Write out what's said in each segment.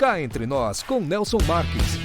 Cá Entre Nós, com Nelson Marques.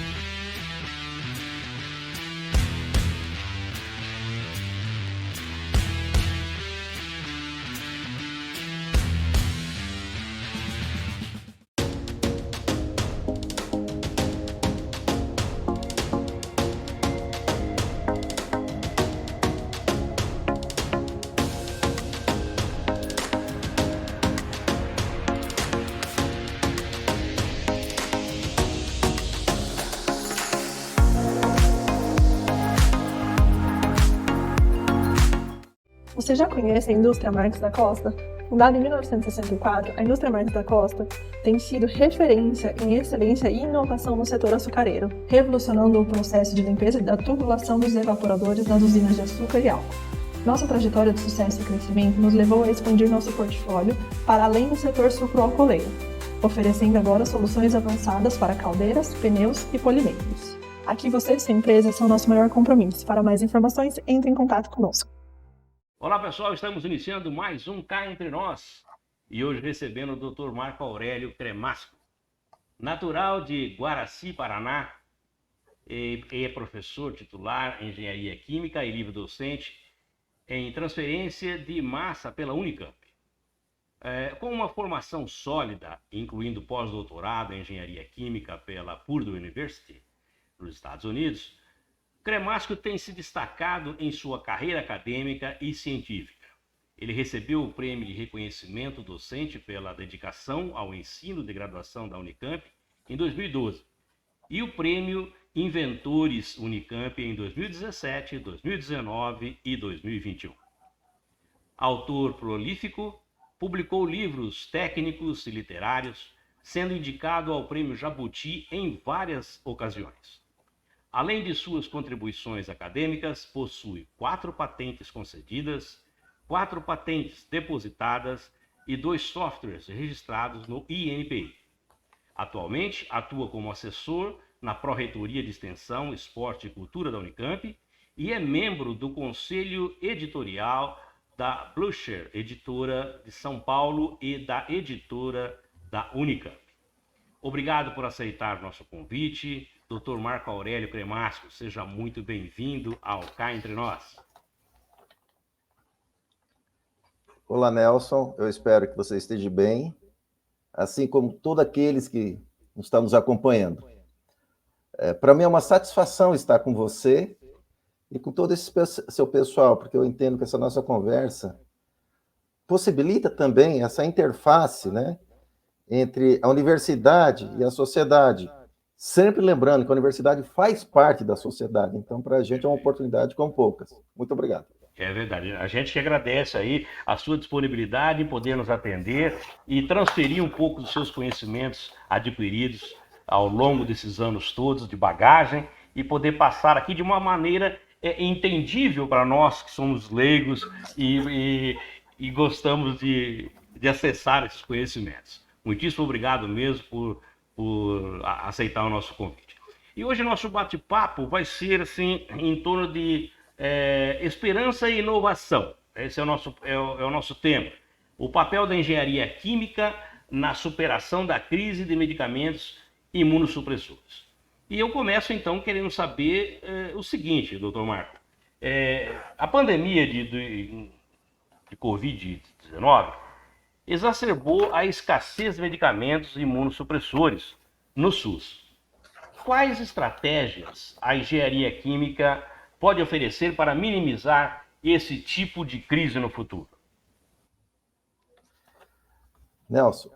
Você já conhece a indústria Marques da Costa? Fundada em 1964, a indústria Marques da Costa tem sido referência em excelência e inovação no setor açucareiro, revolucionando o processo de limpeza da tubulação dos evaporadores nas usinas de açúcar e álcool. Nossa trajetória de sucesso e crescimento nos levou a expandir nosso portfólio para além do setor sucroalcooleiro, oferecendo agora soluções avançadas para caldeiras, pneus e polimentos. Aqui você e sua empresa são nosso maior compromisso. Para mais informações, entre em contato conosco. Olá pessoal, estamos iniciando mais um Cá Entre Nós e hoje recebendo o Dr. Marco Aurélio Cremasco, natural de Guaraci, Paraná, e é professor titular em Engenharia Química e livre-docente em transferência de massa pela Unicamp. Com uma formação sólida, incluindo pós-doutorado em Engenharia Química pela Purdue University, nos Estados Unidos, Cremasco tem se destacado em sua carreira acadêmica e científica. Ele recebeu o prêmio de reconhecimento docente pela dedicação ao ensino de graduação da Unicamp em 2012 e o prêmio Inventores Unicamp em 2017, 2019 e 2021. Autor prolífico, publicou livros técnicos e literários, sendo indicado ao prêmio Jabuti em várias ocasiões. Além de suas contribuições acadêmicas, possui 4 patentes concedidas, 4 patentes depositadas e 2 softwares registrados no INPI. Atualmente, atua como assessor na Pró-Reitoria de Extensão, Esporte e Cultura da Unicamp e é membro do Conselho Editorial da Blucher, editora de São Paulo, e da editora da Unicamp. Obrigado por aceitar nosso convite. Dr. Marco Aurélio Cremasco, seja muito bem-vindo ao Cá Entre Nós. Olá, Nelson. Eu espero que você esteja bem, assim como todos aqueles que estão nos acompanhando. Para mim é uma satisfação estar com você e com todo esse seu pessoal, porque eu entendo que essa nossa conversa possibilita também essa interface, né, entre a universidade e a sociedade. Sempre lembrando que a universidade faz parte da sociedade, então para a gente é uma oportunidade como poucas. Muito obrigado. É verdade, a gente que agradece aí a sua disponibilidade em poder nos atender e transferir um pouco dos seus conhecimentos adquiridos ao longo desses anos todos de bagagem e poder passar aqui de uma maneira entendível para nós que somos leigos e gostamos de acessar esses conhecimentos. Muitíssimo obrigado mesmo por aceitar o nosso convite. E hoje nosso bate-papo vai ser assim em torno de esperança e inovação. Esse é o nosso tema. O papel da engenharia química na superação da crise de medicamentos imunossupressores. E eu começo então querendo saber o seguinte, doutor Marco. A pandemia de Covid-19 exacerbou a escassez de medicamentos imunossupressores no SUS. Quais estratégias a engenharia química pode oferecer para minimizar esse tipo de crise no futuro? Nelson,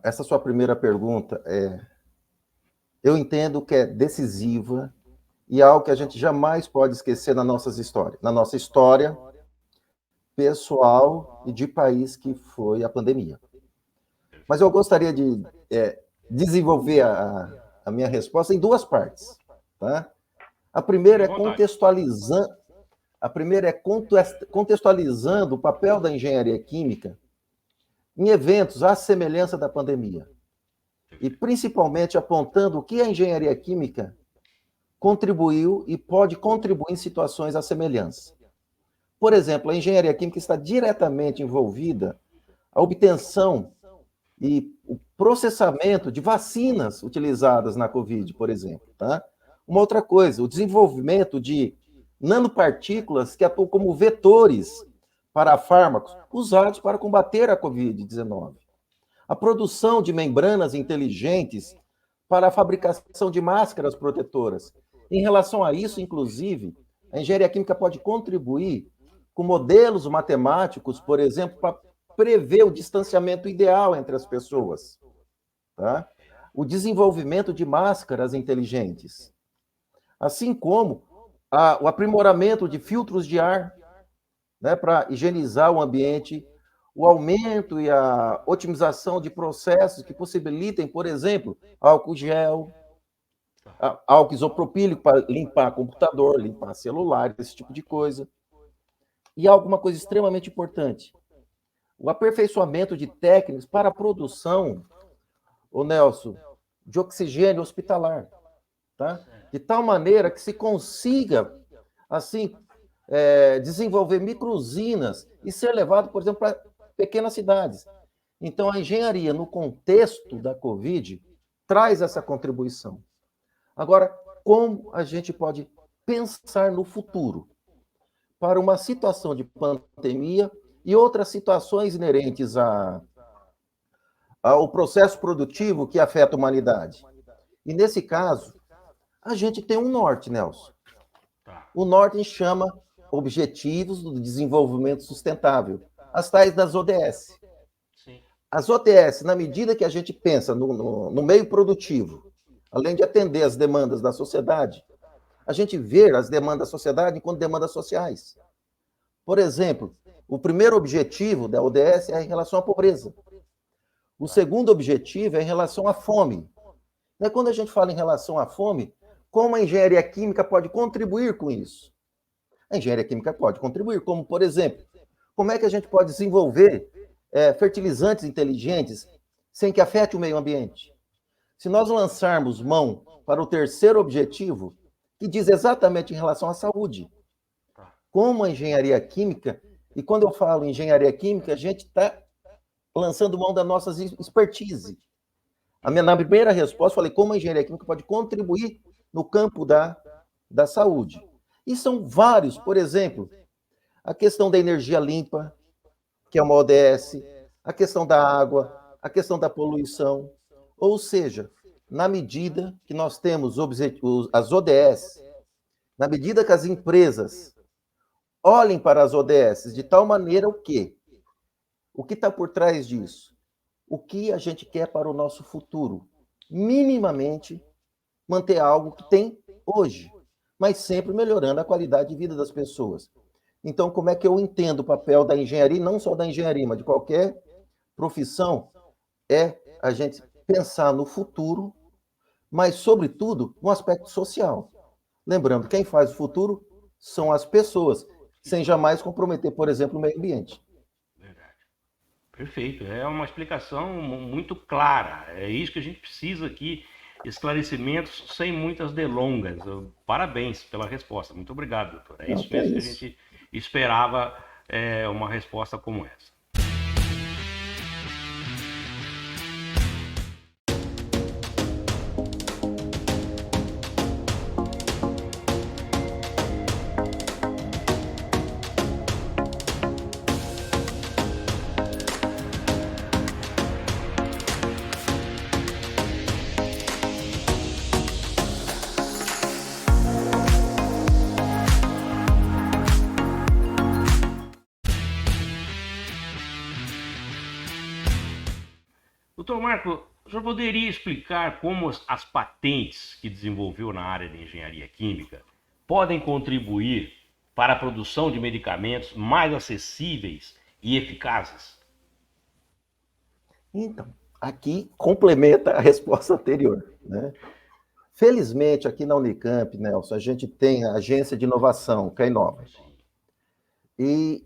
essa sua primeira pergunta eu entendo que é decisiva e é algo que a gente jamais pode esquecer na nossa história pessoal e de país, que foi a pandemia. Mas eu gostaria de desenvolver a minha resposta em 2 partes. Tá? A primeira é contextualizando o papel da engenharia química em eventos à semelhança da pandemia. E principalmente apontando o que a engenharia química contribuiu e pode contribuir em situações à semelhança. Por exemplo, a engenharia química está diretamente envolvida a obtenção e processamento de vacinas utilizadas na Covid, por exemplo. Tá? Uma outra coisa, o desenvolvimento de nanopartículas que atuam como vetores para fármacos usados para combater a Covid-19. A produção de membranas inteligentes para a fabricação de máscaras protetoras. Em relação a isso, inclusive, a engenharia química pode contribuir com modelos matemáticos, por exemplo, para prever o distanciamento ideal entre as pessoas. Tá? O desenvolvimento de máscaras inteligentes. Assim como o aprimoramento de filtros de ar, né, para higienizar o ambiente, o aumento e a otimização de processos que possibilitem, por exemplo, álcool gel, álcool isopropílico para limpar computador, limpar celular, esse tipo de coisa. E alguma coisa extremamente importante, o aperfeiçoamento de técnicas para a produção, ô Nelson, de oxigênio hospitalar, tá? De tal maneira que se consiga, assim, desenvolver microusinas e ser levado, por exemplo, para pequenas cidades. Então, a engenharia, no contexto da Covid, traz essa contribuição. Agora, como a gente pode pensar no futuro para uma situação de pandemia e outras situações inerentes ao processo produtivo que afeta a humanidade? E, nesse caso, a gente tem um norte, Nelson. O norte chama Objetivos do Desenvolvimento Sustentável, as tais das ODS. Sim. As ODS, na medida que a gente pensa no meio produtivo, além de atender as demandas da sociedade, a gente vê as demandas da sociedade enquanto demandas sociais. Por exemplo, o primeiro objetivo da ODS é em relação à pobreza. O segundo objetivo é em relação à fome. E quando a gente fala em relação à fome, como a engenharia química pode contribuir com isso? A engenharia química pode contribuir, como, por exemplo, como é que a gente pode desenvolver fertilizantes inteligentes sem que afete o meio ambiente? Se nós lançarmos mão para o terceiro objetivo, que diz exatamente em relação à saúde, como a engenharia química, e quando eu falo em engenharia química, a gente está lançando mão da nossa expertise. Na primeira resposta, falei como a engenharia química pode contribuir no campo da saúde. E são vários, por exemplo, a questão da energia limpa, que é uma ODS, a questão da água, a questão da poluição. Ou seja, na medida que nós temos as ODS, na medida que as empresas olhem para as ODS de tal maneira o que está por trás disso? O que a gente quer para o nosso futuro? Minimamente manter algo que tem hoje, mas sempre melhorando a qualidade de vida das pessoas. Então, como é que eu entendo o papel da engenharia, não só da engenharia, mas de qualquer profissão, é a gente pensar no futuro, mas, sobretudo, no aspecto social. Lembrando, quem faz o futuro são as pessoas, sem jamais comprometer, por exemplo, o meio ambiente. Verdade. Perfeito. É uma explicação muito clara. É isso que a gente precisa aqui, esclarecimentos sem muitas delongas. Parabéns pela resposta. Muito obrigado, doutor. É isso mesmo que a gente esperava, uma resposta como essa. Doutor Marco, o senhor poderia explicar como as patentes que desenvolveu na área de engenharia química podem contribuir para a produção de medicamentos mais acessíveis e eficazes? Então, aqui complementa a resposta anterior, né? Felizmente, aqui na Unicamp, Nelson, a gente tem a Agência de Inovação, que é a Inova. E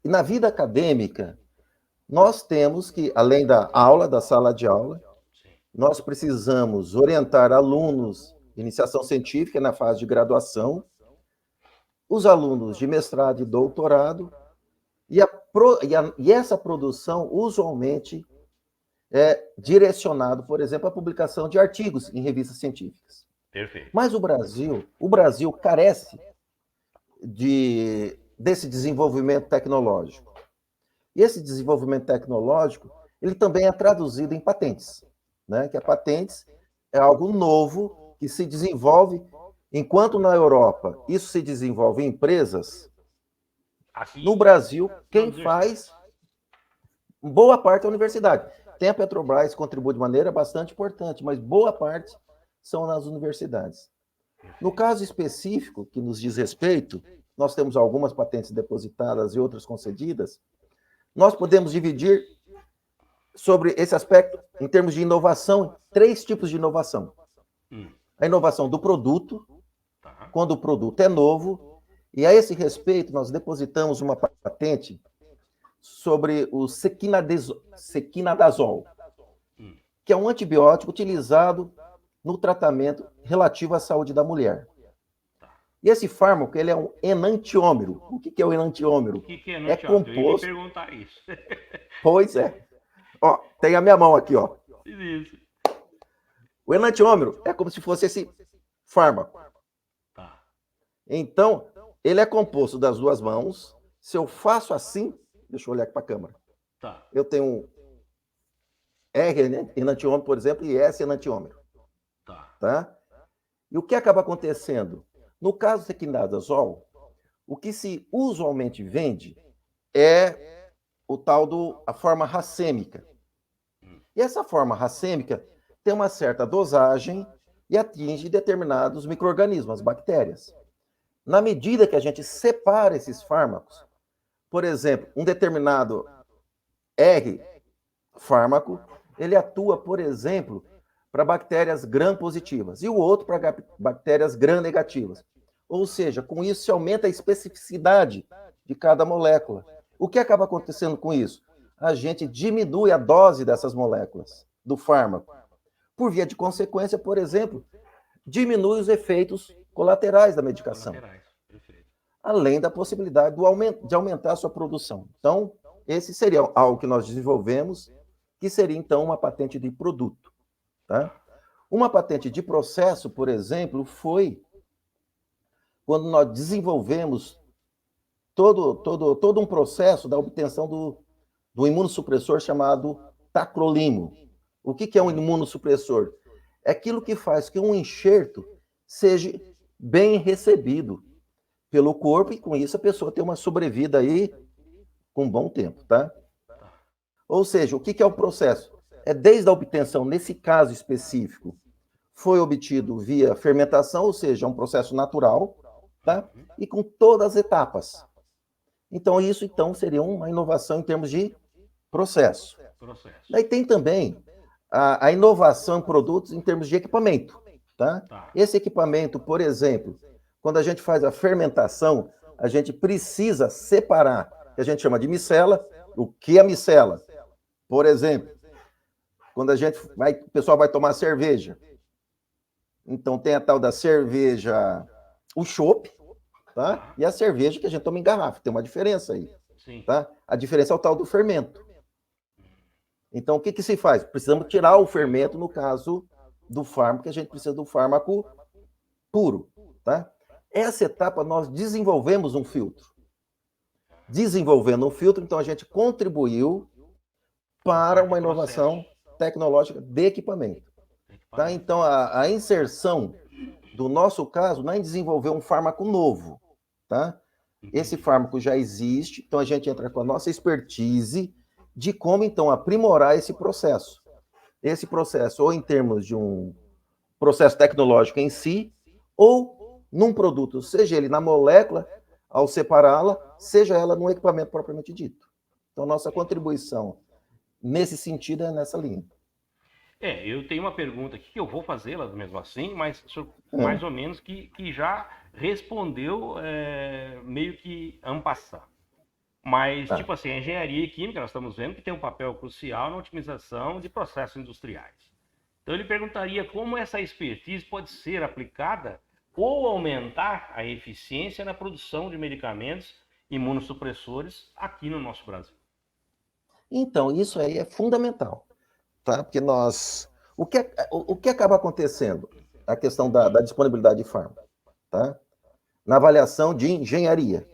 na vida acadêmica, nós temos que, além da aula, da sala de aula, nós precisamos orientar alunos de iniciação científica na fase de graduação, os alunos de mestrado e doutorado, e essa produção, usualmente, direcionado, por exemplo, à publicação de artigos em revistas científicas. Perfeito. Mas o Brasil carece desse desenvolvimento tecnológico. E esse desenvolvimento tecnológico, ele também é traduzido em patentes, né? Que a patentes é algo novo que se desenvolve, enquanto na Europa isso se desenvolve em empresas, Aqui, no Brasil, quem faz boa parte é a universidade. Tem a Petrobras que contribui de maneira bastante importante, mas boa parte são nas universidades. No caso específico, que nos diz respeito, nós temos algumas patentes depositadas e outras concedidas. Nós podemos dividir sobre esse aspecto, em termos de inovação, 3 tipos de inovação. A inovação do produto, quando o produto é novo, e a esse respeito nós depositamos uma patente sobre o sequinadazol, que é um antibiótico utilizado no tratamento relativo à saúde da mulher. E esse fármaco, ele é um enantiômero. O que é o enantiômero? O que é enantiômero? É composto... Eu ia me perguntar isso. Pois é. Ó, tem a minha mão aqui, ó. Isso. O enantiômero é como se fosse esse fármaco. Tá. Então, ele é composto das 2 mãos. Se eu faço assim, deixa eu olhar aqui para a câmera. Tá. Eu tenho um R, né, enantiômero, por exemplo, e S enantiômero. Tá? E o que acaba acontecendo? No caso do sequinadazol, o que se usualmente vende é a forma racêmica. E essa forma racêmica tem uma certa dosagem e atinge determinados micro-organismos, as bactérias. Na medida que a gente separa esses fármacos, por exemplo, um determinado R fármaco, ele atua, por exemplo, para bactérias gram-positivas e o outro para bactérias gram-negativas. Ou seja, com isso se aumenta a especificidade de cada molécula. O que acaba acontecendo com isso? A gente diminui a dose dessas moléculas do fármaco. Por via de consequência, por exemplo, diminui os efeitos colaterais da medicação. Além da possibilidade de aumentar a sua produção. Então, esse seria algo que nós desenvolvemos, que seria, então, uma patente de produto. Tá? Uma patente de processo, por exemplo, foi quando nós desenvolvemos todo um processo da obtenção do imunossupressor chamado tacrolimo. O que é um imunossupressor? É aquilo que faz que um enxerto seja bem recebido pelo corpo e, com isso, a pessoa tem uma sobrevida aí com um bom tempo, tá? Ou seja, o que é o processo? É desde a obtenção, nesse caso específico, foi obtido via fermentação, ou seja, é um processo natural, tá? E com todas as etapas. Então, isso seria uma inovação em termos de processo. Daí tem também a inovação em produtos em termos de equipamento, tá? Esse equipamento, por exemplo, quando a gente faz a fermentação, a gente precisa separar, que a gente chama de micela. O que é micela? Por exemplo, quando o pessoal vai tomar cerveja, então tem a tal da cerveja, o chopp, tá? E a cerveja que a gente toma em garrafa, tem uma diferença aí. Sim. Tá? A diferença é o tal do fermento. Então, o que se faz? Precisamos tirar o fermento, no caso do fármaco, que a gente precisa do fármaco puro. Tá? Essa etapa, nós desenvolvemos um filtro. Desenvolvendo um filtro, então, a gente contribuiu para uma inovação tecnológica de equipamento. Tá? Então, a inserção do nosso caso não é em desenvolver um fármaco novo. Tá? Esse fármaco já existe, então a gente entra com a nossa expertise de como, então, aprimorar esse processo. Esse processo, ou em termos de um processo tecnológico em si, ou num produto, seja ele na molécula, ao separá-la, seja ela num equipamento propriamente dito. Então, nossa contribuição nesse sentido é nessa linha. Eu tenho uma pergunta aqui que eu vou fazê-la mesmo assim, mas mais ou menos que já respondeu meio que en passant. Mas, tipo assim, a engenharia química, nós estamos vendo que tem um papel crucial na otimização de processos industriais. Então, ele perguntaria como essa expertise pode ser aplicada ou aumentar a eficiência na produção de medicamentos imunossupressores aqui no nosso Brasil. Então, isso aí é fundamental. tá? Porque nós... O que acaba acontecendo? A questão da disponibilidade de fármaco, tá? Na avaliação de engenharia.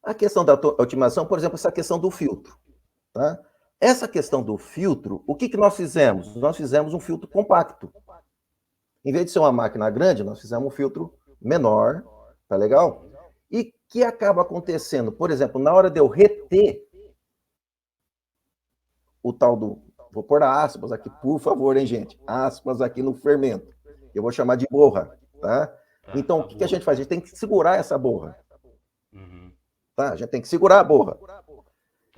A questão da otimização, por exemplo, essa questão do filtro, tá? Essa questão do filtro, o que nós fizemos? Nós fizemos um filtro compacto. Em vez de ser uma máquina grande, nós fizemos um filtro menor, tá legal? E que acaba acontecendo, por exemplo, na hora de eu reter o tal do... Vou pôr aspas aqui, por favor, hein, gente? Aspas aqui no fermento. Eu vou chamar de borra, tá? Então, o que a gente faz? A gente tem que segurar essa borra. Tá? A gente tem que segurar a borra.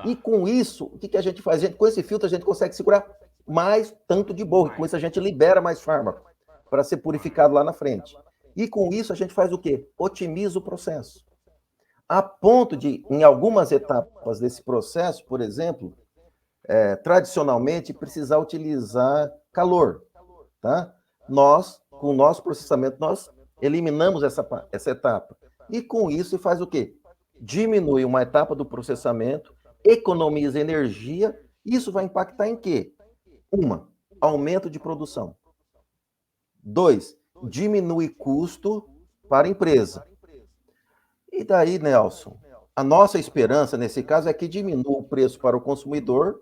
E com isso, o que a gente faz? Com esse filtro, a gente consegue segurar mais tanto de borra. Com isso, a gente libera mais fármaco para ser purificado lá na frente. E com isso, a gente faz o quê? Otimiza o processo. A ponto de, em algumas etapas desse processo, por exemplo, tradicionalmente, precisar utilizar calor. Tá? Nós, com o nosso processamento, nós eliminamos essa etapa. E com isso, faz o quê? Diminui uma etapa do processamento, economiza energia, isso vai impactar em quê? 1, aumento de produção. 2, diminui custo para a empresa. E daí, Nelson, a nossa esperança, nesse caso, é que diminua o preço para o consumidor,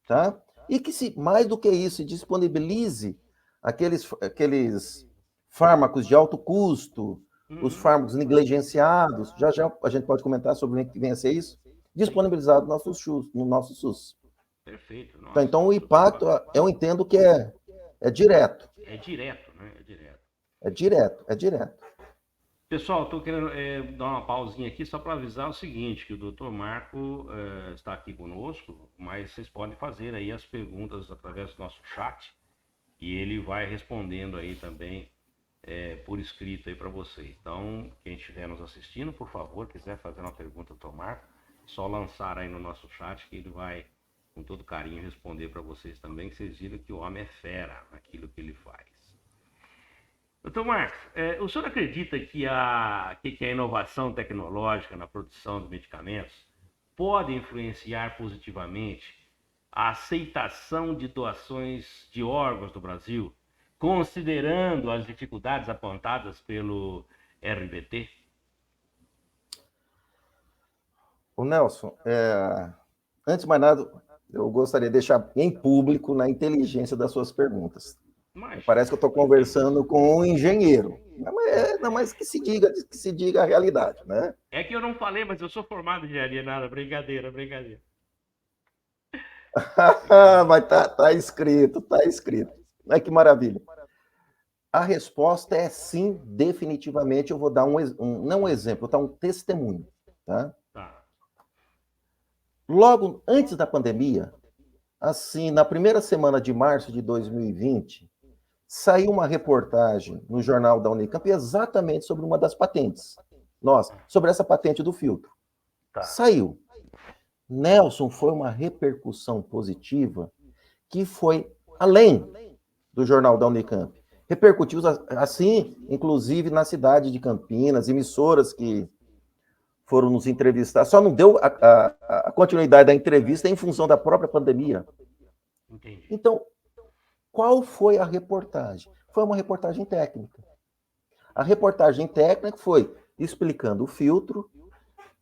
tá? E que, mais do que isso, se disponibilize aqueles fármacos de alto custo, os fármacos negligenciados, já a gente pode comentar sobre o que vem a ser isso, disponibilizado no nosso SUS. Perfeito. Nossa, então, o impacto, eu entendo que é direto. É direto, né? É direto. Pessoal, estou querendo dar uma pausinha aqui só para avisar o seguinte, que o Dr. Marco está aqui conosco, mas vocês podem fazer aí as perguntas através do nosso chat e ele vai respondendo aí também por escrito aí para vocês. Então, quem estiver nos assistindo, por favor, quiser fazer uma pergunta ao Dr. Marco, só lançar aí no nosso chat que ele vai, com todo carinho, responder para vocês também, que vocês viram que o homem é fera naquilo que ele faz. Doutor Marcos, o senhor acredita que a inovação tecnológica na produção de medicamentos pode influenciar positivamente a aceitação de doações de órgãos do Brasil, considerando as dificuldades apontadas pelo RBT? O Nelson, antes de mais nada, eu gostaria de deixar em público na inteligência das suas perguntas. Parece que eu estou conversando com um engenheiro. Mas que se diga a realidade, né? É que eu não falei, mas eu sou formado em engenharia, nada, brincadeira. Mas tá escrito. Ai, que maravilha. A resposta é sim, definitivamente. Eu vou dar não um exemplo, vou dar um testemunho. Tá? Logo antes da pandemia, assim, na primeira semana de março de 2020, saiu uma reportagem no jornal da Unicamp exatamente sobre uma das patentes. Sobre essa patente do filtro. Saiu. Nelson, foi uma repercussão positiva que foi além do jornal da Unicamp. Repercutiu assim, inclusive na cidade de Campinas, emissoras que foram nos entrevistar. Só não deu a continuidade da entrevista em função da própria pandemia. Entendi. Então, qual foi a reportagem? Foi uma reportagem técnica. A reportagem técnica foi explicando o filtro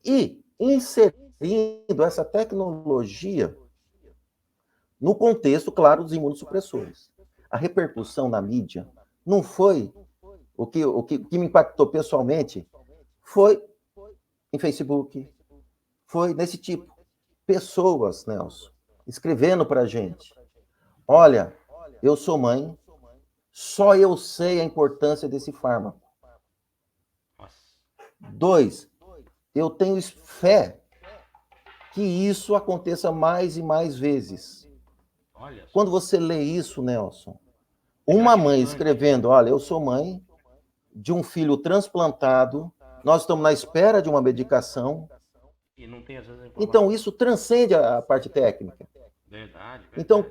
e inserindo essa tecnologia no contexto, claro, dos imunossupressores. A repercussão na mídia não foi o que me impactou pessoalmente, foi em Facebook, foi nesse tipo. Pessoas, Nelson, escrevendo para a gente. Olha, eu sou mãe, só eu sei a importância desse fármaco. 2, eu tenho fé que isso aconteça mais e mais vezes. Quando você lê isso, Nelson, uma mãe escrevendo, olha, eu sou mãe de um filho transplantado, nós estamos na espera de uma medicação. E não tem essas informações. Então, isso transcende a parte técnica. Verdade. Então,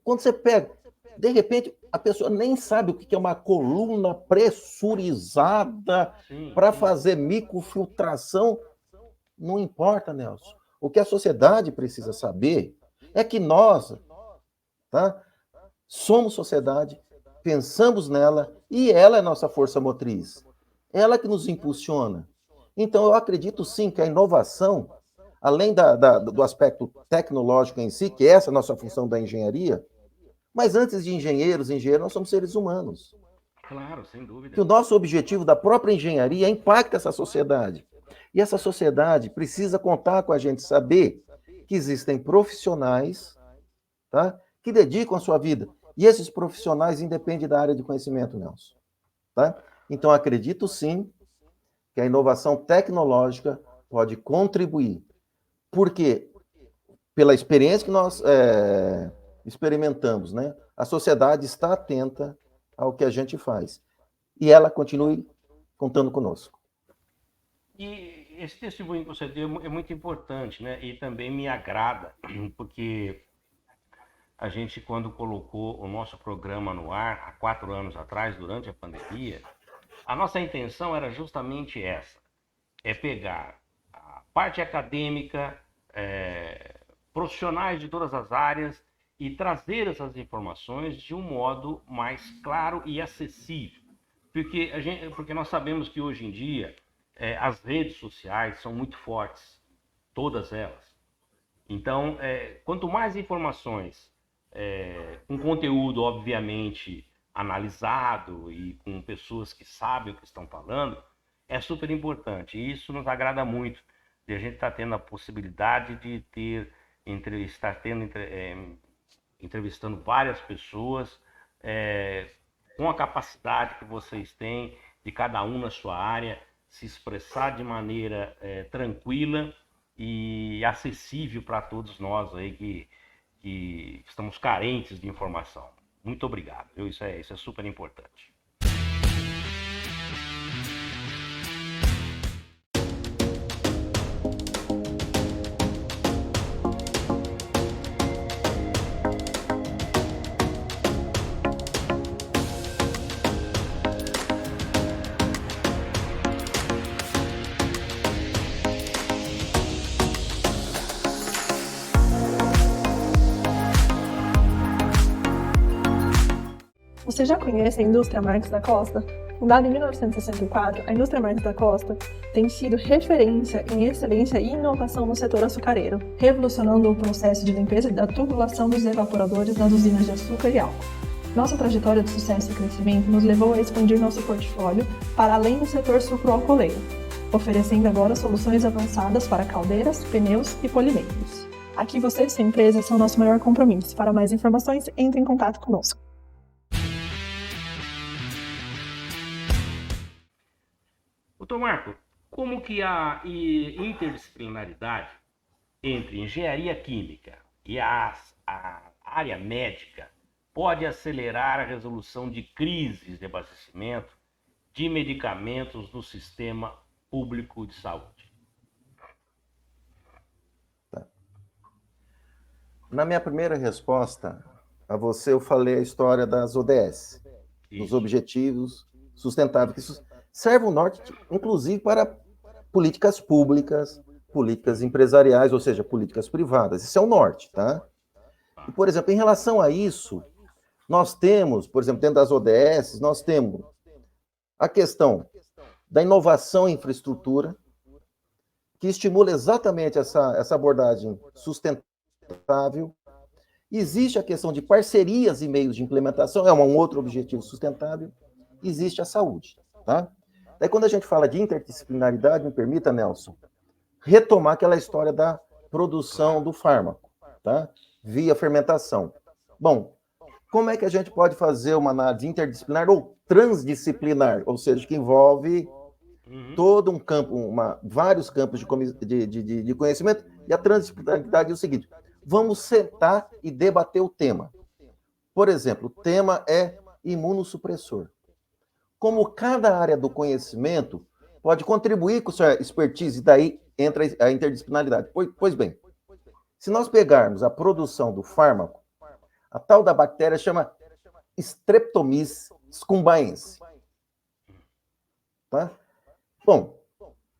quando você pega, de repente, a pessoa nem sabe o que é uma coluna pressurizada para fazer microfiltração. Não importa, Nelson. O que a sociedade precisa saber é que nós, tá, somos sociedade, pensamos nela e ela é nossa força motriz. Ela que nos impulsiona. Então, eu acredito sim que a inovação, além do aspecto tecnológico em si, que é essa nossa função da engenharia, mas antes de engenheiros, nós somos seres humanos. Claro, sem dúvida. Que o nosso objetivo da própria engenharia é impactar essa sociedade. E essa sociedade precisa contar com a gente, saber que existem profissionais, tá, que dedicam a sua vida. E esses profissionais independem da área de conhecimento, Nelson. Tá? Então, acredito sim que a inovação tecnológica pode contribuir. Porque, pela experiência que nós experimentamos, né, a sociedade está atenta ao que a gente faz. E ela continue contando conosco. E esse testemunho que você deu é muito importante, né? E também me agrada, porque a gente, quando colocou o nosso programa no ar, há 4 anos atrás, durante a pandemia, a nossa intenção era justamente essa, é pegar a parte acadêmica, profissionais de todas as áreas e trazer essas informações de um modo mais claro e acessível. Porque nós sabemos que hoje em dia as redes sociais são muito fortes, todas elas. Então, quanto mais informações, com conteúdo obviamente analisado e com pessoas que sabem o que estão falando, é super importante. E isso nos agrada muito, de a gente estar tendo a possibilidade de entrevistando várias pessoas com a capacidade que vocês têm, de cada um na sua área, se expressar de maneira tranquila e acessível para todos nós aí que estamos carentes de informação. Muito obrigado. Isso é super importante. Você já conhece a indústria Marques da Costa? Fundada em 1964, a indústria Marques da Costa tem sido referência em excelência e inovação no setor açucareiro, revolucionando o processo de limpeza da tubulação dos evaporadores nas usinas de açúcar e álcool. Nossa trajetória de sucesso e crescimento nos levou a expandir nosso portfólio para além do setor sucroalcooleiro, oferecendo agora soluções avançadas para caldeiras, pneus e polimentos. Aqui você e sua empresa são nosso maior compromisso. Para mais informações, entre em contato conosco. Doutor Marco, como que a interdisciplinaridade entre engenharia química e a área médica pode acelerar a resolução de crises de abastecimento de medicamentos no sistema público de saúde? Tá. Na minha primeira resposta a você, eu falei a história das ODS, dos Objetivos Sustentáveis, que serve o norte, inclusive, para políticas públicas, políticas empresariais, ou seja, políticas privadas. Isso é o norte, tá? E, por exemplo, em relação a isso, nós temos, por exemplo, dentro das ODS, nós temos a questão da inovação em infraestrutura, que estimula exatamente essa abordagem sustentável. Existe a questão de parcerias e meios de implementação, é um outro objetivo sustentável. Existe a saúde, tá? Daí, quando a gente fala de interdisciplinaridade, me permita, Nelson, retomar aquela história da produção do fármaco, tá? Via fermentação. Bom, como é que a gente pode fazer uma análise interdisciplinar ou transdisciplinar, ou seja, que envolve todo um campo, vários campos de conhecimento, e a transdisciplinaridade é o seguinte: vamos sentar e debater o tema. Por exemplo, o tema é imunossupressor. Como cada área do conhecimento pode contribuir com sua expertise, e daí entra a interdisciplinaridade. Pois bem, se nós pegarmos a produção do fármaco, a tal da bactéria chama Streptomyces scumbaense. Tá? Bom,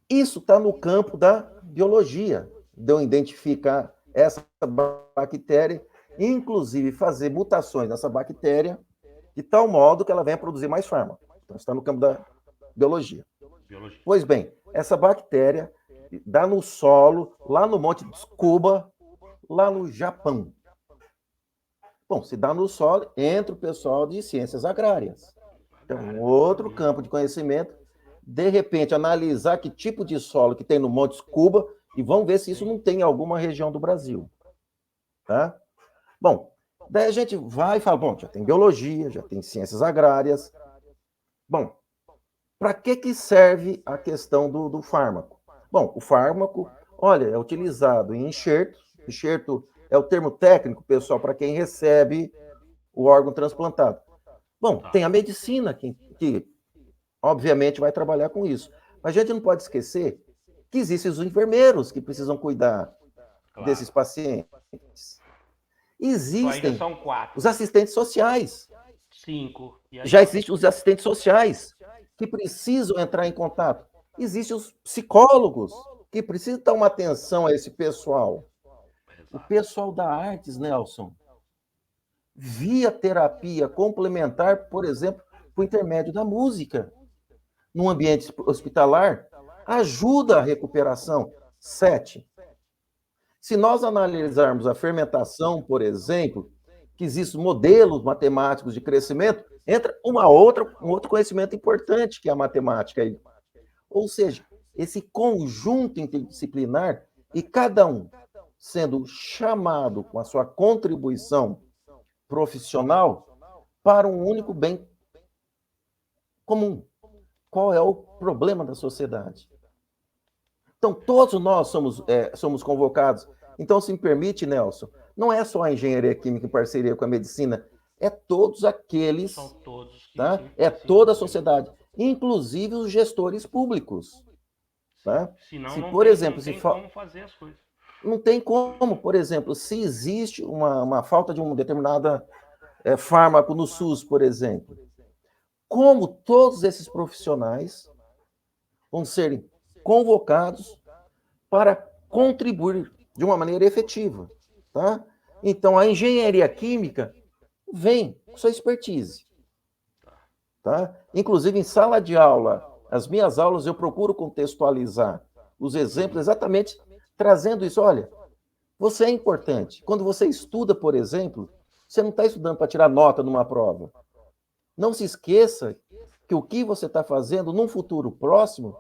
isso está no campo da biologia, de eu identificar essa bactéria, inclusive fazer mutações nessa bactéria, de tal modo que ela venha produzir mais fármaco. Então, está no campo da biologia. Pois bem, essa bactéria dá no solo, lá no Monte Tsukuba, lá no Japão. Bom, se dá no solo, entra o pessoal de ciências agrárias. Então, outro campo de conhecimento, de repente, analisar que tipo de solo que tem no Monte Tsukuba e vamos ver se isso não tem em alguma região do Brasil. Tá? Bom, daí a gente vai e fala, bom, já tem biologia, já tem ciências agrárias. Bom, para que serve a questão do fármaco? Bom, o fármaco, olha, é utilizado em enxerto. Enxerto é o termo técnico, pessoal, para quem recebe o órgão transplantado. Bom, tem a medicina que obviamente vai trabalhar com isso. Mas a gente não pode esquecer que existem os enfermeiros que precisam cuidar desses pacientes. Existem são 4. Os assistentes sociais. 5. Já existem os assistentes sociais que precisam entrar em contato. Existem os psicólogos que precisam dar uma atenção a esse pessoal. O pessoal da artes, Nelson, via terapia complementar, por exemplo, por intermédio da música, num ambiente hospitalar, ajuda a recuperação. 7. Se nós analisarmos a fermentação, por exemplo, que existem modelos matemáticos de crescimento, entra um outro conhecimento importante, que é a matemática. Ou seja, esse conjunto interdisciplinar e cada um sendo chamado com a sua contribuição profissional para um único bem comum. Qual é o problema da sociedade? Então, todos nós somos convocados. Então, se me permite, Nelson, não é só a engenharia química em parceria com a medicina, é todos aqueles, São todos que tá? É toda a sociedade, inclusive os gestores públicos. Tá? Senão, se, não por tem, exemplo, não tem se como fazer as coisas. Não tem como, por exemplo, se existe uma falta de um determinado fármaco no SUS, por exemplo, como todos esses profissionais vão ser convocados para contribuir de uma maneira efetiva, tá? Então, a engenharia química vem com sua expertise, tá? Inclusive, em sala de aula, as minhas aulas eu procuro contextualizar os exemplos exatamente trazendo isso. Olha, você é importante. Quando você estuda, por exemplo, você não está estudando para tirar nota numa prova. Não se esqueça que o que você está fazendo num futuro próximo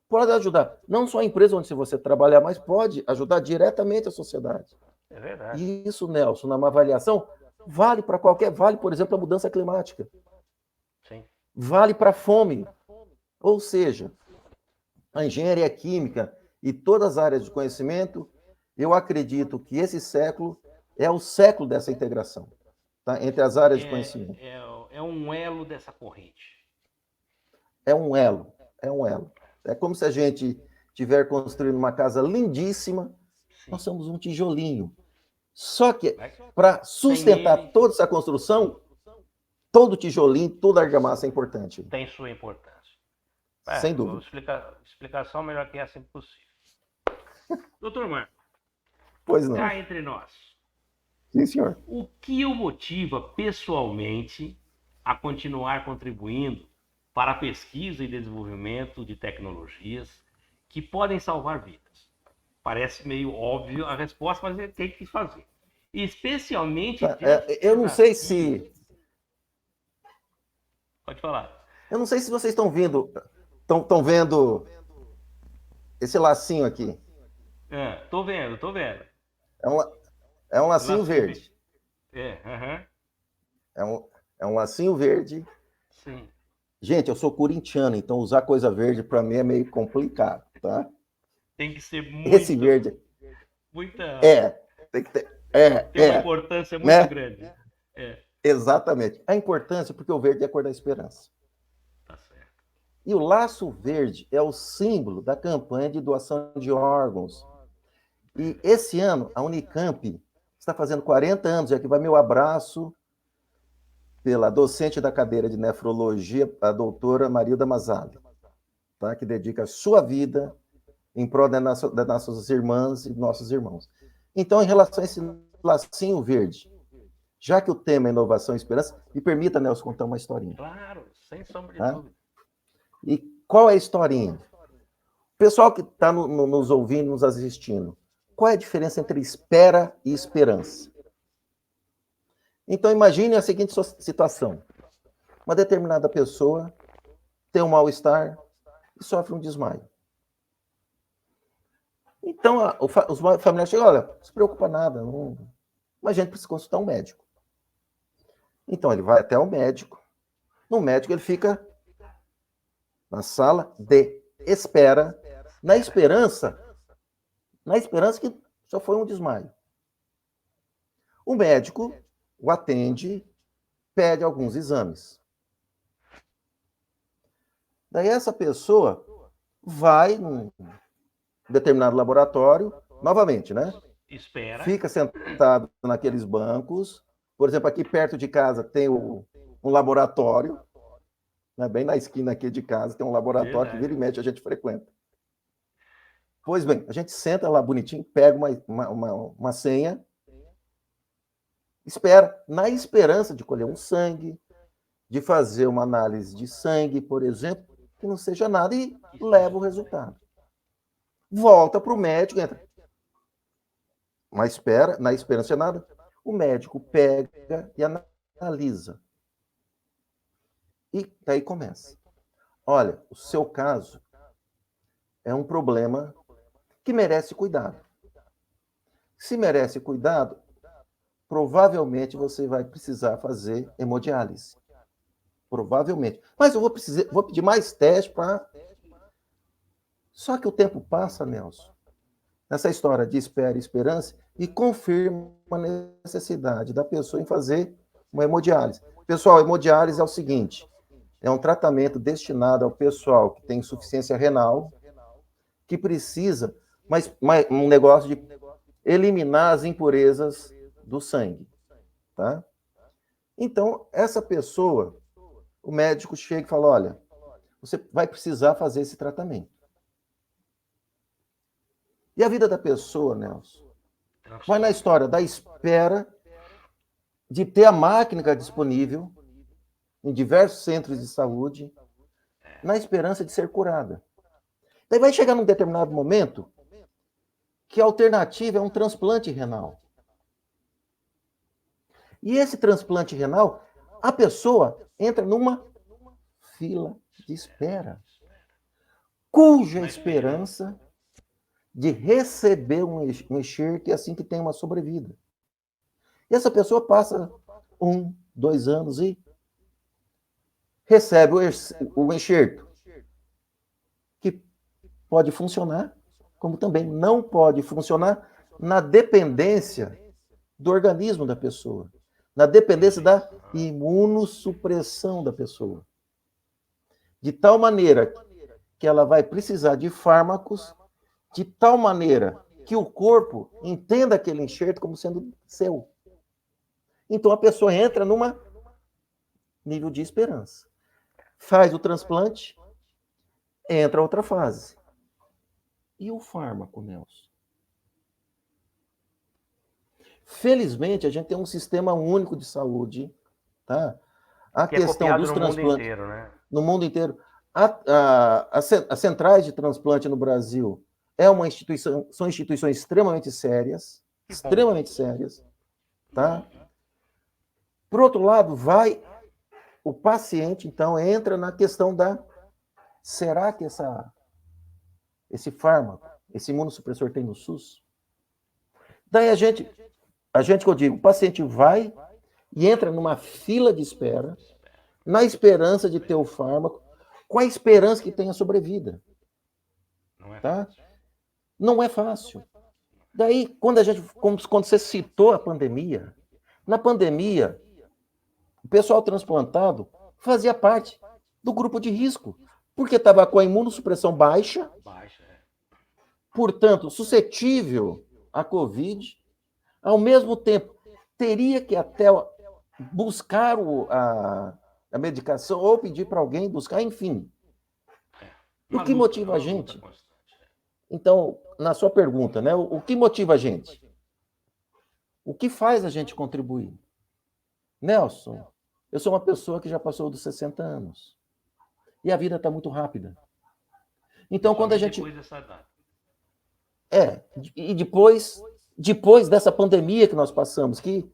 pode ajudar não só a empresa onde você trabalhar, mas pode ajudar diretamente a sociedade. É verdade. E isso, Nelson, numa avaliação, vale, por exemplo, a mudança climática. Sim. Vale para a fome. Ou seja, a engenharia química e todas as áreas de conhecimento, eu acredito que esse século é o século dessa integração, tá? Entre as áreas de conhecimento. É um elo dessa corrente. É um elo. É como se a gente estiver construindo uma casa lindíssima, sim, nós somos um tijolinho. Só que, para sustentar toda essa construção, todo tijolinho, toda argamassa é importante. Tem sua importância. Sem dúvida. Explicação melhor que essa é impossível. Doutor Marco, pois não. Cá entre nós. Sim, senhor. O que o motiva pessoalmente a continuar contribuindo para a pesquisa e desenvolvimento de tecnologias que podem salvar vidas? Parece meio óbvio a resposta, mas ele tem que fazer. Especialmente... eu não sei se... Pode falar. Eu não sei se vocês estão vendo esse lacinho aqui. Tô vendo. É um lacinho verde. Uhum. É um lacinho verde. Sim. Gente, eu sou corintiano, então usar coisa verde para mim é meio complicado, tá? Tem que ser muito... Esse verde... Muita... tem que ter... Tem uma importância muito, né, grande. Exatamente. A importância porque o verde é a cor da esperança. Tá certo. E o laço verde é o símbolo da campanha de doação de órgãos. E esse ano, a Unicamp está fazendo 40 anos, e aqui vai meu abraço pela docente da cadeira de nefrologia, a doutora Marilda Mazzali, tá? Que dedica a sua vida em prol das nossas irmãs e nossos irmãos. Então, em relação a esse lacinho verde, já que o tema é inovação e esperança, me permita, Nelson, contar uma historinha. Claro, sem sombra de Tá? dúvida. E qual é a historinha? Pessoal que está nos ouvindo, nos assistindo, qual é a diferença entre espera e esperança? Então, imagine a seguinte situação. Uma determinada pessoa tem um mal-estar e sofre um desmaio. Então, os familiares chegam, olha, não se preocupa nada, mas a gente precisa consultar um médico. Então, ele vai até o médico. No médico, ele fica na sala de espera, na esperança que só foi um desmaio. O médico o atende, pede alguns exames. Daí essa pessoa vai num determinado laboratório, novamente, né? Espera. Fica sentado naqueles bancos. Por exemplo, aqui perto de casa tem um laboratório, né? Bem na esquina aqui de casa tem um laboratório que vira e mexe a gente frequenta. Pois bem, a gente senta lá bonitinho, pega uma senha, espera, na esperança de colher um sangue, de fazer uma análise de sangue, por exemplo, que não seja nada e leva o resultado. Volta para o médico, entra. Na esperança de nada, o médico pega e analisa. E daí começa. Olha, o seu caso é um problema que merece cuidado. Se merece cuidado, provavelmente você vai precisar fazer hemodiálise. Provavelmente. Mas eu vou pedir mais teste para... Só que o tempo passa, Nelson, nessa história de espera e esperança, e confirma a necessidade da pessoa em fazer uma hemodiálise. Pessoal, hemodiálise é o seguinte, é um tratamento destinado ao pessoal que tem insuficiência renal, que precisa, mas um negócio de eliminar as impurezas do sangue, tá? Então, essa pessoa, o médico chega e fala, olha, você vai precisar fazer esse tratamento. E a vida da pessoa, Nelson, vai na história da espera de ter a máquina disponível em diversos centros de saúde, na esperança de ser curada. Daí vai chegar num determinado momento que a alternativa é um transplante renal. E esse transplante renal, a pessoa entra numa fila de espera, cuja esperança de receber um enxerto assim que tem uma sobrevida. E essa pessoa passa 1, 2 anos e recebe o enxerto, que pode funcionar, como também não pode funcionar na dependência do organismo da pessoa, na dependência da imunossupressão da pessoa. De tal maneira que ela vai precisar de fármacos, de tal maneira que o corpo entenda aquele enxerto como sendo seu. Então a pessoa entra numa nível de esperança. Faz o transplante, entra outra fase. E o fármaco, Nelson? Felizmente, a gente tem um sistema único de saúde, tá? A que questão dos no transplantes... mundo inteiro, né? No mundo inteiro. As centrais de transplante no Brasil são instituições extremamente sérias, tá? Por outro lado, o paciente, então, entra na questão será que esse fármaco, esse imunossupressor tem no SUS? Daí a gente que eu digo, o paciente vai e entra numa fila de espera, na esperança de ter o fármaco, com a esperança que tenha sobrevida. Tá? Não é fácil. Daí, quando você citou a pandemia, na pandemia, o pessoal transplantado fazia parte do grupo de risco, porque estava com a imunossupressão baixa, portanto, suscetível à Covid, ao mesmo tempo, teria que até buscar a medicação ou pedir para alguém buscar, enfim. O que motiva a gente? Então, na sua pergunta, né, o que motiva a gente? O que faz a gente contribuir? Nelson, eu sou uma pessoa que já passou dos 60 anos. E a vida está muito rápida. Então, quando a gente... Depois dessa idade. E depois dessa pandemia que nós passamos, que,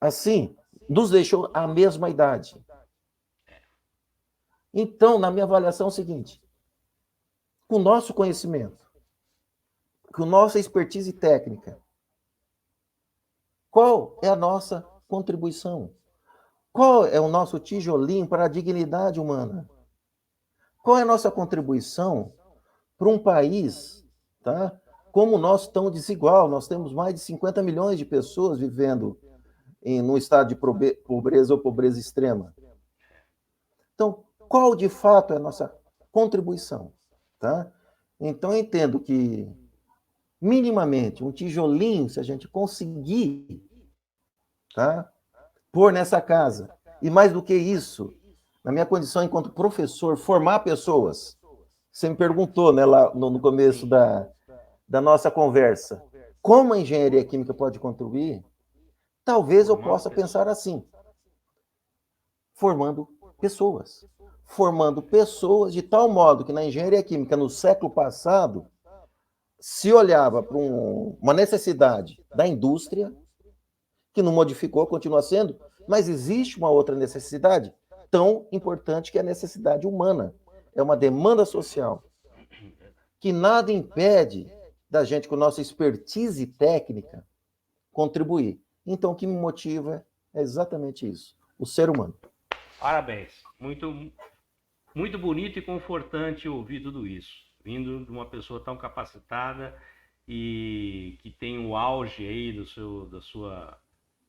assim, nos deixou a mesma idade. Então, na minha avaliação é o seguinte, com o nosso conhecimento, com nossa expertise técnica, qual é a nossa contribuição? Qual é o nosso tijolinho para a dignidade humana? Qual é a nossa contribuição para um país, tá, como o nosso, tão desigual? Nós temos mais de 50 milhões de pessoas vivendo num estado de pobreza ou pobreza extrema. Então, qual de fato é a nossa contribuição? Tá? Então, eu entendo que, minimamente, um tijolinho, se a gente conseguir, tá, pôr nessa casa, e mais do que isso, na minha condição enquanto professor, formar pessoas. Você me perguntou, né, lá no começo da nossa conversa, como a engenharia química pode contribuir? Talvez eu possa pensar assim, formando pessoas de tal modo que na engenharia química, no século passado, se olhava para uma necessidade da indústria, que não modificou, continua sendo, mas existe uma outra necessidade tão importante que é a necessidade humana. É uma demanda social, que nada impede da gente, com nossa expertise técnica, contribuir. Então, o que me motiva é exatamente isso, o ser humano. Parabéns. Muito bonito e confortante ouvir tudo isso, vindo de uma pessoa tão capacitada e que tem o auge aí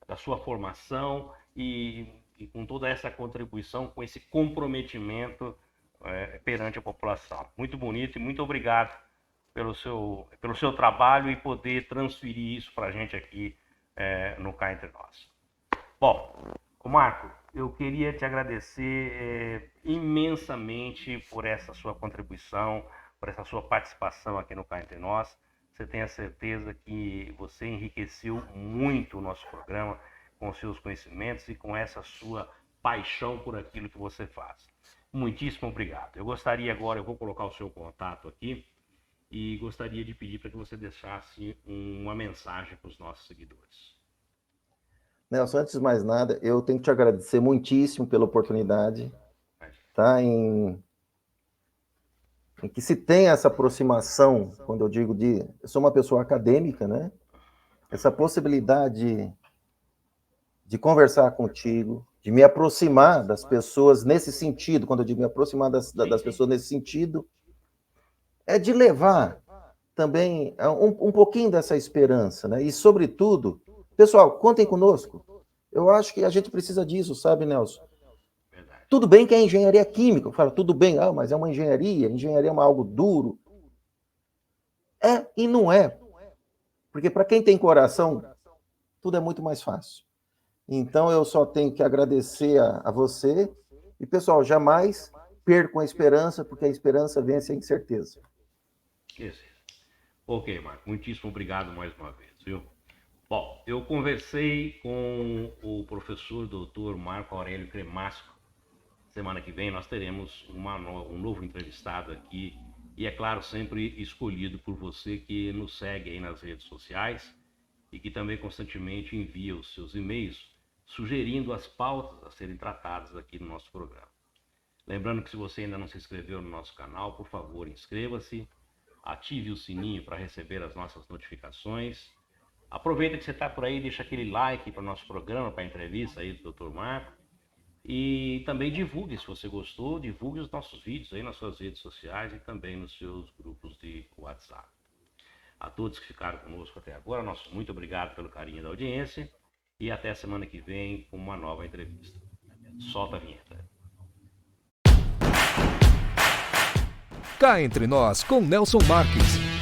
da sua formação e com toda essa contribuição, com esse comprometimento perante a população. Muito bonito e muito obrigado pelo seu trabalho e poder transferir isso para a gente aqui no Cá Entre Nós. Bom, Marco, eu queria te agradecer imensamente por essa sua contribuição, por essa sua participação aqui no Cá Entre Nós. Você tem a certeza que você enriqueceu muito o nosso programa com seus conhecimentos e com essa sua paixão por aquilo que você faz. Muitíssimo obrigado. Eu gostaria agora, eu vou colocar o seu contato aqui e gostaria de pedir para que você deixasse uma mensagem para os nossos seguidores. Nelson, antes de mais nada, eu tenho que te agradecer muitíssimo pela oportunidade, tá? Em que se tem essa aproximação, quando eu digo eu sou uma pessoa acadêmica, né? Essa possibilidade de conversar contigo, de me aproximar das pessoas nesse sentido, quando eu digo me aproximar das pessoas nesse sentido, é de levar também um pouquinho dessa esperança, né? E, sobretudo, pessoal, contem conosco. Eu acho que a gente precisa disso, sabe, Nelson? Verdade. Tudo bem que é engenharia química. Eu falo, tudo bem, mas é uma engenharia é algo duro. É e não é. Porque para quem tem coração, tudo é muito mais fácil. Então, eu só tenho que agradecer a você. E, pessoal, jamais percam a esperança, porque a esperança vence a incerteza. Ok, Marco. Muitíssimo obrigado mais uma vez, viu? Bom, eu conversei com o professor Dr. Marco Aurélio Cremasco. Semana que vem nós teremos um novo entrevistado aqui e, é claro, sempre escolhido por você que nos segue aí nas redes sociais e que também constantemente envia os seus e-mails sugerindo as pautas a serem tratadas aqui no nosso programa. Lembrando que se você ainda não se inscreveu no nosso canal, por favor, inscreva-se, ative o sininho para receber as nossas notificações. Aproveita que você está por aí, deixa aquele like para o nosso programa, para a entrevista aí do Dr. Marco. E também divulgue, se você gostou, divulgue os nossos vídeos aí nas suas redes sociais e também nos seus grupos de WhatsApp. A todos que ficaram conosco até agora, nosso muito obrigado pelo carinho da audiência e até a semana que vem com uma nova entrevista. Solta a vinheta. Cá Entre Nós com Nelson Marques.